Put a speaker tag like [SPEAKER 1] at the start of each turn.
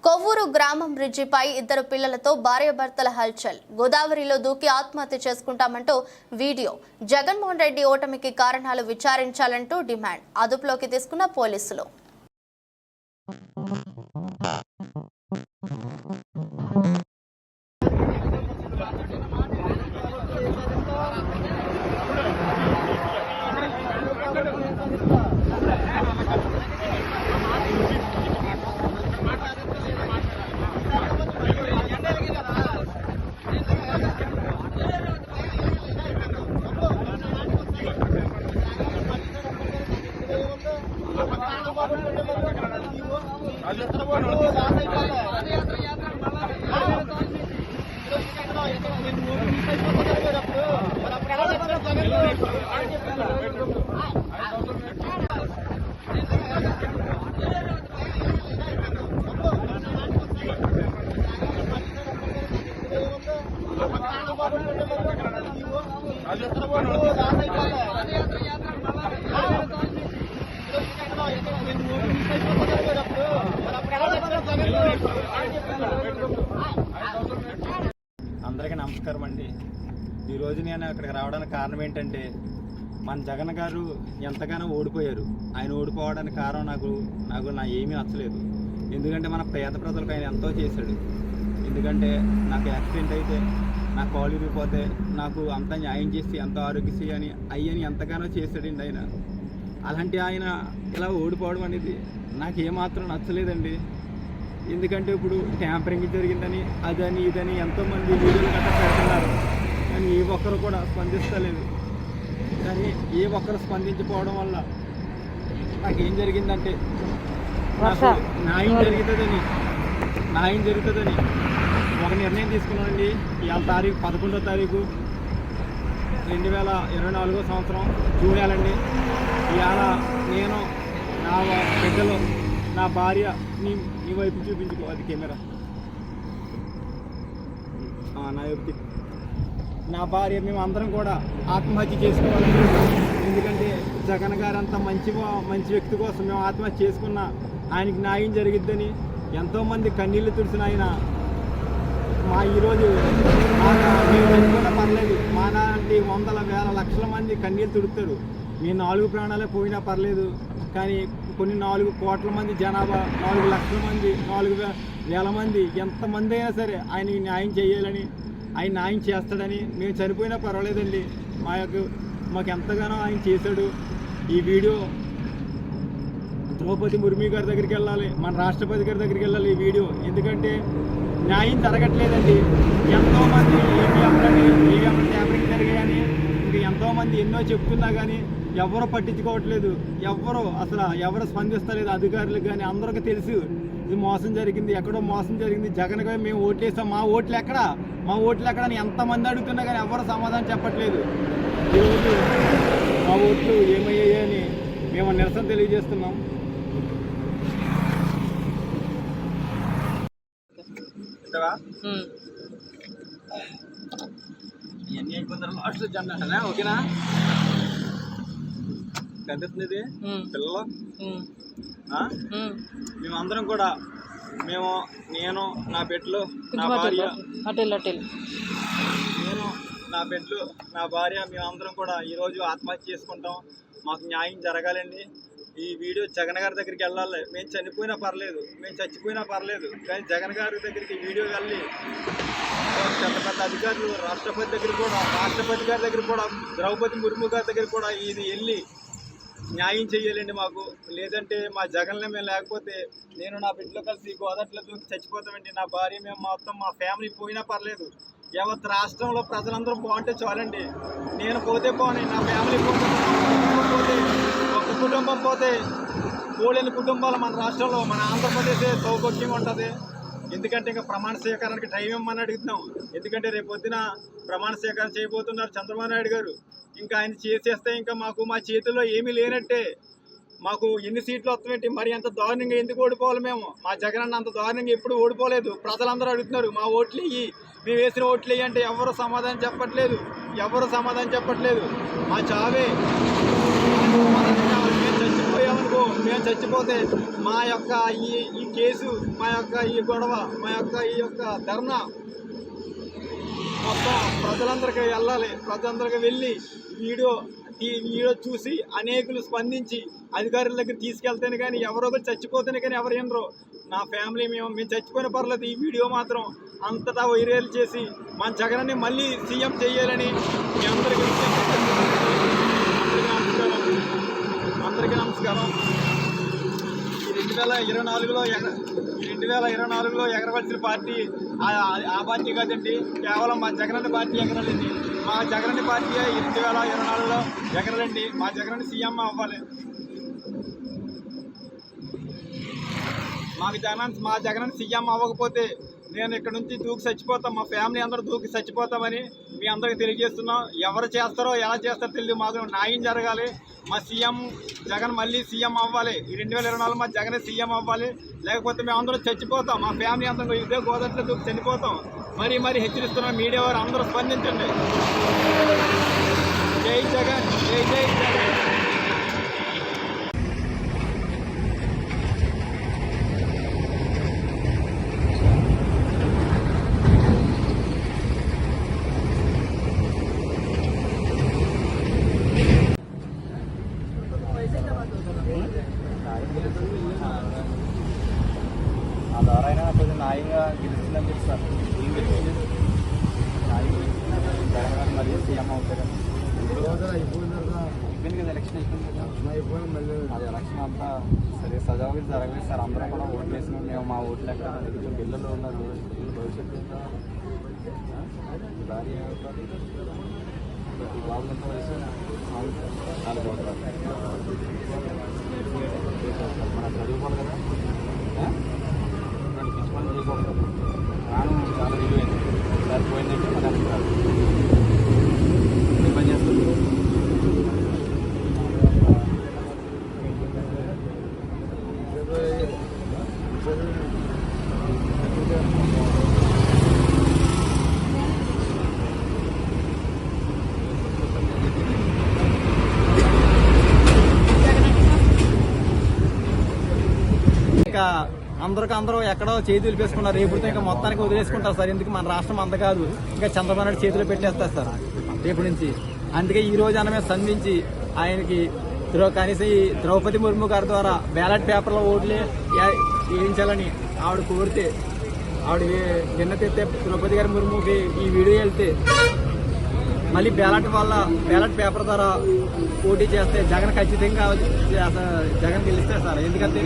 [SPEAKER 1] కొవ్వూరు గ్రామం బ్రిడ్జిపై ఇద్దరు పిల్లలతో భార్యాభర్తల హల్చల్. గోదావరిలో దూకి ఆత్మహత్య చేసుకుంటామంటూ వీడియో. జగన్మోహన్ రెడ్డి ఓటమికి కారణాలు విచారించాలంటూ డిమాండ్. అదుపులోకి తీసుకున్న పోలీసులు.
[SPEAKER 2] అందరికీ నమస్కారం అండి. ఈరోజు నేను అక్కడికి రావడానికి కారణం ఏంటంటే, మన జగన్ గారు ఎంతగానో ఓడిపోయారు. ఆయన ఓడిపోవడానికి కారణం నాకు ఏమీ నచ్చలేదు. ఎందుకంటే మన పేద ప్రజలకు ఆయన ఎంతో చేశాడు. ఎందుకంటే నాకు యాక్సిడెంట్ అయితే నా కాలు విరిగిపోతే నాకు అంత న్యాయం చేసి ఎంతో ఆరోగ్యశ్రీ అయ్యని ఎంతగానో చేశాడండి ఆయన. అలాంటి ఆయన ఇలా ఓడిపోవడం అనేది నాకు ఏమాత్రం నచ్చలేదండి. ఎందుకంటే ఇప్పుడు ట్యాంపరింగ్ జరిగిందని అదని ఇదని ఎంతోమంది వీడియోలు గట్రా పెడుతున్నారు, కానీ ఏ ఒక్కరు కూడా స్పందిస్తలేదు. కానీ ఏ ఒక్కరు స్పందించిపోవడం వల్ల నాకేం జరిగిందంటే, నాకు న్యాయం జరుగుతుందని ఒక నిర్ణయం తీసుకున్నానండి. ఇవాళ తారీఖు 11వ తారీఖు 2024 సంవత్సరం జూన్ నెలండి. ఇవాళ నేను నా బిడ్డలు, నా భార్య, నీ వైపు చూపించుకో, అది కెమెరా, నా వైపు, నా భార్య, మేము అందరం కూడా ఆత్మహత్య చేసుకోవాలని. ఎందుకంటే జగన్ గారు అంత మంచి వ్యక్తి కోసం మేము ఆత్మహత్య చేసుకున్న ఆయనకి న్యాయం జరిగిద్దని ఎంతోమంది కన్నీళ్లు తుడిసిన ఆయన ఈరోజు మేము చనిపోయినా పర్లేదు, మా లాంటి వందల వేల లక్షల మంది కన్నీళ్ళు తుడుతారు. మీ 4 ప్రాణాలే పోయినా పర్లేదు, కానీ కొన్ని 4 కోట్ల మంది జనాభా, 4 లక్షల మంది, 4,000 మంది, ఎంతమంది అయినా సరే ఆయన న్యాయం చేయాలని, ఆయన న్యాయం చేస్తాడని మేము చనిపోయినా పర్వాలేదండి. మాకు ఎంతగానో ఆయన చేశాడు. ఈ వీడియో ద్రౌపది ముర్ము గారి దగ్గరికి వెళ్ళాలి, మన రాష్ట్రపతి గారి దగ్గరికి వెళ్ళాలి ఈ వీడియో. ఎందుకంటే న్యాయం జరగట్లేదండి. ఎంతోమంది ఈవీఎం ట్యాంపరింగ్ జరిగాయని ఇంకా ఎంతోమంది ఎన్నో చెప్తున్నా కానీ ఎవరు పట్టించుకోవట్లేదు. ఎవరు స్పందిస్తలేదు. అధికారులకు కానీ అందరికీ తెలుసు ఇది మోసం జరిగింది, ఎక్కడో మోసం జరిగింది. జగన్ గారు మేము ఓట్లేస్తాం, మా ఓట్లు ఎక్కడ అని ఎంతమంది అడుగుతున్నా కానీ ఎవరు సమాధానం చెప్పట్లేదు. ఈరోజు మా ఓట్లు ఏమయ్యాయని మేము నిరసన తెలియజేస్తున్నాం. ఇవన్నీ అయిపోతారు లాస్ట్ జెండా, ఓకేనా? కనిపిస్తుంది పిల్లలు. మేమందరం కూడా నేను నా బిడ్డలు, నా భార్య, నా భార్య మేమందరం కూడా ఈరోజు ఆత్మహత్య చేసుకుంటాం. మాకు న్యాయం జరగాలండి. ఈ వీడియో జగన్ గారి దగ్గరికి వెళ్ళాలి. మేము చనిపోయినా పర్లేదు, మేము చచ్చిపోయినా పర్లేదు, కానీ జగన్ గారి దగ్గరికి వీడియో వెళ్ళి పెద్ద అధికారులు రాష్ట్రపతి గారి దగ్గర కూడా ద్రౌపది ముర్ము గారి దగ్గర కూడా ఇది వెళ్ళి న్యాయం చేయాలండి మాకు. లేదంటే మా జగన్లో మేము లేకపోతే నేను నా బిడ్డలో కలిసి గోదావరిలో దూకి చచ్చిపోతామండి. నా భార్య, మేము మొత్తం మా ఫ్యామిలీ పోయినా పర్లేదు. యావత్ రాష్ట్రంలో ప్రజలందరూ బాగుంటే చాలండి. నేను పోతే పోనీ, నా ఫ్యామిలీ పోతే, ఒక కుటుంబం పోతే పోలేని కుటుంబాలు మన రాష్ట్రంలో, మన ఆంధ్రప్రదేశ్ సౌభాగ్యంగా ఉంటుంది. ఎందుకంటే ఇంకా ప్రమాణ స్వీకారానికి టైం ఇవ్వమని అడుగుతున్నాం. ఎందుకంటే రేపు పొద్దున ప్రమాణ స్వీకారం చేయబోతున్నారు చంద్రబాబు నాయుడు గారు. ఇంకా ఆయన చేసేస్తే ఇంకా మా చేతుల్లో ఏమీ లేనట్టే. మాకు ఎన్ని సీట్లు వస్తామేంటి? మరి అంత దారుణంగా ఎందుకు ఓడిపోవాలి మేము? మా జగన్ అన్న అంత దారుణంగా ఎప్పుడు ఓడిపోలేదు. ప్రజలందరూ అడుగుతున్నారు మా ఓట్లు ఇయ్యి, మేము వేసిన ఓట్లు ఇయ్యి అంటే ఎవరు సమాధానం చెప్పట్లేదు. మా చావే మేము చచ్చిపోయామనుకో, మేము చచ్చిపోతే మా యొక్క ఈ కేసు, మా యొక్క ఈ గొడవ, మా యొక్క ఈ యొక్క ధర్నా మొత్తం ప్రజలందరికీ వెళ్ళాలి. ప్రజలందరికీ వెళ్ళి వీడియో చూసి అనేకులు స్పందించి అధికారుల దగ్గర తీసుకెళ్తేనే కానీ, ఎవరో ఒకరు చచ్చిపోతేనే కానీ ఎవరు వినరు. నా ఫ్యామిలీ మేము చచ్చిపోయిన పర్లేదు, ఈ వీడియో మాత్రం అంతటా వైరల్ చేసి మన జగన్ని మళ్ళీ సీఎం చేయాలని మీ అందరికీ అందరికీ నమస్కారం. ఈ 2024లో ఎగరవలసిన పార్టీ ఆ పార్టీ కాదండి, కేవలం మా జగనన్న పార్టీ ఎగరాలండి. మా జగనన్న పార్టీ 2024లో ఎగరాలండి. మా జగనన్న సీఎం అవ్వాలి. మా జగనన్న సీఎం అవ్వకపోతే నేను ఇక్కడ నుంచి దూకి చచ్చిపోతాం, మా ఫ్యామిలీ అందరూ దూకి చచ్చిపోతామని మీ అందరికీ తెలియజేస్తున్నాం. ఎవరు చేస్తారో ఎలా చేస్తారో తెలియదు, మాకు న్యాయం జరగాలి. మా సీఎం జగన్ మళ్ళీ సీఎం అవ్వాలి. ఈ 2024 మా జగనే సీఎం అవ్వాలి. లేకపోతే మేము అందరూ చచ్చిపోతాం, మా ఫ్యామిలీ అందరూ ఇదే గోదావరిలో దూకి చనిపోతాం. మరీ హెచ్చరిస్తున్నాం. మీడియా వారు అందరూ స్పందించండి. జై జగన్, జై జగన్.
[SPEAKER 3] ఆ ద్వారా అయినా కొంచెం న్యాయంగా గెలుస్తుందని చెప్పి సార్ ఏం గెలిచింది జగన్ గారు మళ్ళీ సీఎం అవుతారు. అయిపోయింది కదా, ఎలక్షన్ అయిపోయింది కదా. అది ఎలక్షన్ అంతా సరే సజావుగా జరగలేదు సార్. అందరం కూడా ఓట్లు వేసినాం. మేము మా ఓట్లు ఎక్కడ కొంచెం పిల్లలు ఉన్నారు, భవిష్యత్తు భార్య బాబులంతా వయసు 4 మన చదువుకోవాలి కదా, నేను పిచ్చి పని చేయకూడదు. ప్రాణం చాలా విలువైంది. సార్ పోయిందంటే మన అభిప్రాయం ఏ పని చేస్తుంది.
[SPEAKER 4] ఇంకా అందరూ ఎక్కడో చేతులు దులిపేసుకున్నారు. రేపుతో ఇంకా మొత్తానికి వదిలేసుకుంటారు సార్. ఎందుకు మన రాష్ట్రం అంత కాదు, ఇంకా చంద్రబాబు నాయుడు చేతిలో పెట్టేస్తారు సార్ రేపు నుంచి. అందుకే ఈ రోజు అనమే స్పందించి ఆయనకి కనీసం ఈ ద్రౌపది ముర్ము గారి ద్వారా బ్యాలెట్ పేపర్లో ఓట్లే వేయించాలని ఆవిడ కోరితే, ఆవిడ విన్నతెత్తే ద్రౌపది గారి ముర్ముకి ఈ వీడియో వెళ్తే మళ్ళీ బ్యాలెట్ పేపర్ ద్వారా పోటీ చేస్తే జగన్ ఖచ్చితంగా జగన్ గెలిస్తే సార్. ఎందుకంటే